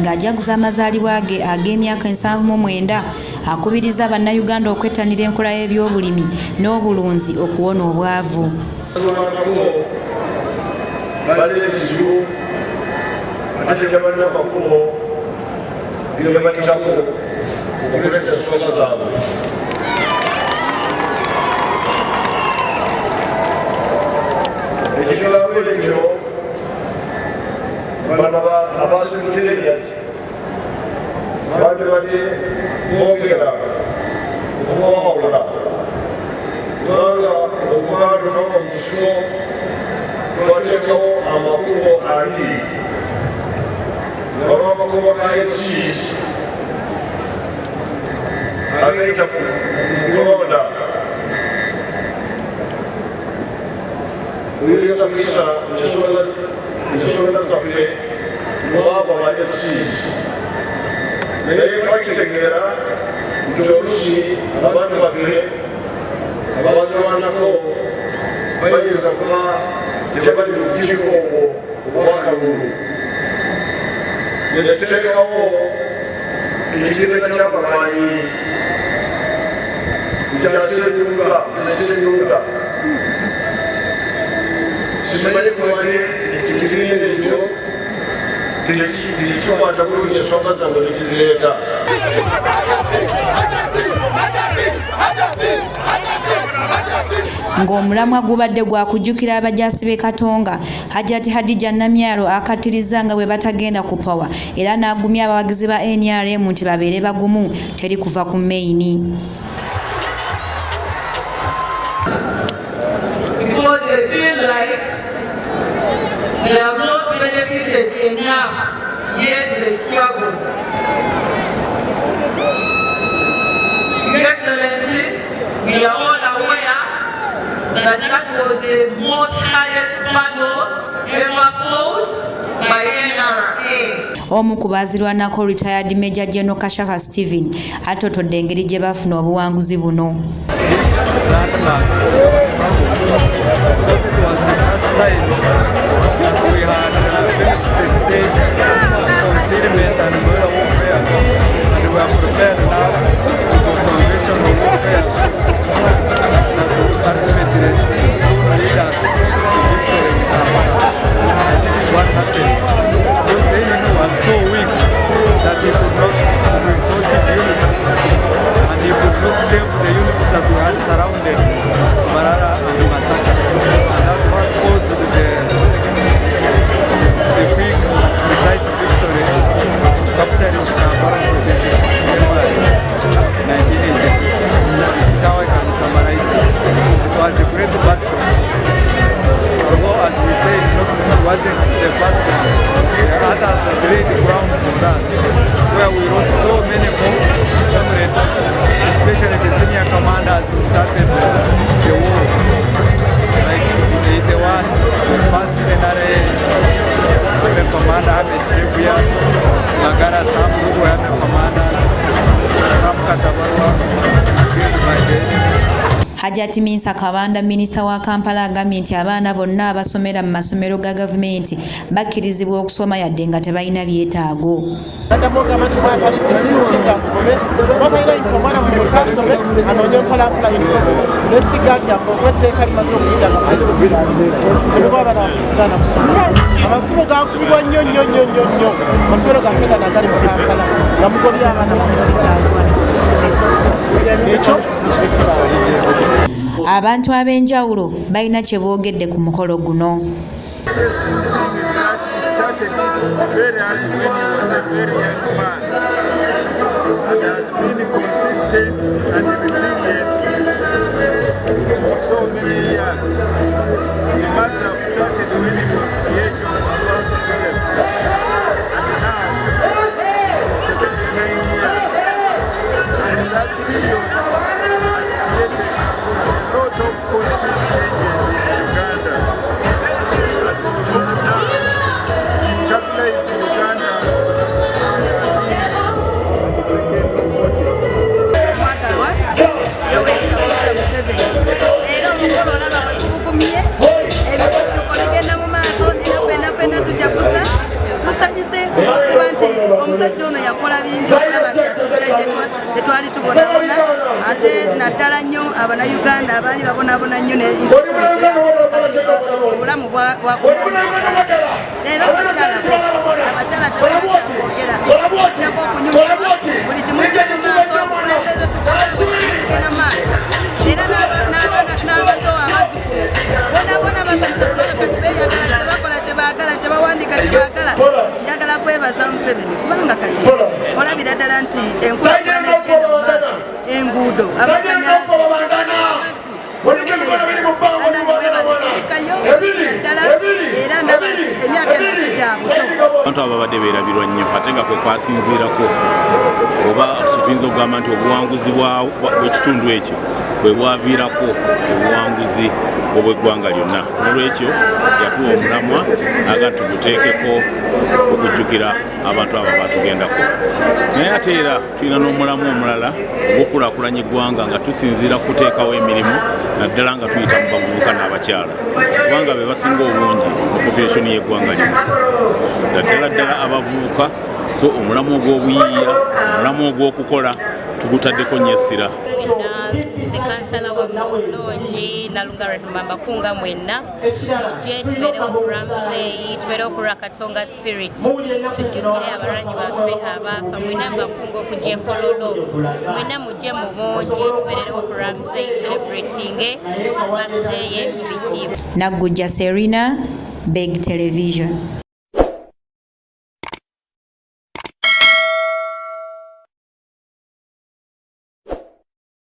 ng'ajjaguza amazaalibwa ge ag'emyaka 79 akubiriza bannayuganda okwettanira enkola y'ebyobulimi n'obulunzi okuwona obwavu. okwongera okukulakuulanya kubanga okuganda n'omusigo twateekawo amakubo abiri waliwo amakubo ga FCs agayita mu kulonda kabisa ensonga zaffe lwabo ba FCs naye twakitegeera nti oluusi abantu baffe ababazirwanako bayinza kuba tebali mu bukiiko obwo obwakalulu. Netuteekawo ekibiina ky'abamanyi kyasenyunga simanyi kulwaki ekibiina ekyo tekikwata bulungi ensonga zange nekizireeta. Ng'omulamwa gubadde gwakujjukira abajaasi b'e Katonga, Hajjati Hadija Namyalo akattiriza nga bwe batagenda ku pawa era n'agumya abawagizi ba NRM nti babeere bagumu teri kuva ku meyini. They have not benefited enough, yet they struggle. Your Excellency, we are all aware that that was the most highest battle ever posed by NRA. Omu ku baazirwanako retired Major General Kashaka Stephen atotodde engeri gye bafuna obuwanguzi buno. We had finished the stage of concealment and guerrilla warfare, and we are prepared now for conventional warfare that will ultimately soon lead us to victory in Amara. And this is what happened. Because the enemy was so weak that he could not reinforce his units, and he could not save the units that we had surrounded Barara and Masaka. And that's what caused the quick and precise victory of capturing Amara on 26 January 1986. That's how I can summarize it. It was a great battle. Although, as we said, it wasn't the first one. There are others that laid the ground for that, where we lost so many comrades, especially the senior commanders who started the war. Like in 81, the first NRA commander Ahmed Sequia, Magara Sam, those were commanders, Sam Katabarwa, killed by the enemy. Hajjati Minsa Kabanda, minisita wa Kampala, agambye nti abaana bonna abasomera mu masomero ga gavumenti bakkirizibwa okusoma yadde nga tebalina byetaago. Amasimu gakubibwa nnyo amasomero gaffe gano agali mu Kampala nga mugobya abaana ekyo Abantu ab'enjawulo balina kye boogedde ku mukolo guno. Museveni era omukolo olaba bwe tubukumye ebikocuko bigenda mu maaso era ffenna omusajja ono yakola bingi okulaba nti atujja tetwali tubonabona ate naddala nnyo abanayuganda abaali babonaabona nnyo ne insecurity kati obulamu bwakumauganda leero abakyala tebalina kyakwogera ojjako okunyumirwa buli kimu kiri mu maaso obukulembeze tukigenda mu maaso era n'abato abazikulu bonabona basanyusa kubanga kati beeyagala kyebakola kyebaagala kyebawandiika kyebaagala njagala kwebaza Museveni kubanga kati olabira ddala nti enkulaakulana ezigenda mu maaso enguudo amasanyalazi amazzi era ndaba nti emyaka eno tegyabuto abantu abo babadde beerabirwa nnyo ate nga kwe kwasinziirako oba kituyinza okugamba nti obuwanguzi bw'ekitundu ekyo bwe bwaviirako obuwanguzi obw'eggwanga lyonna n'olwekyo yatuwa omulamwa aga tuguteekeko okujjukira abantu abo batugendako naye ate era tulina n'omulamu omulala ogw'okulaakulanya eggwanga nga tusinziira kuteekawo emirimu naddala nga tuyita mu bavubuka n'abakyala kubanga be basinga obungi mu population y'eggwanga lino naddala abavubuka so omulamu ogw'obuyiiya omulamu ogw'okukola tugutaddeko nnyo essira kansala wa mulungi nalunga mbakunga mwenna mujje tubeerewo ku Ramsey tubeerewo ku Rakatonga spirit tujjukire abaranyi baffe abaafa mwena mbakunga okujja Kololo mwena mujje mu bungi tubeerewo ku Ramsey celebrating birthday ye mu bitiibwa Nagujja Serena, Big Television.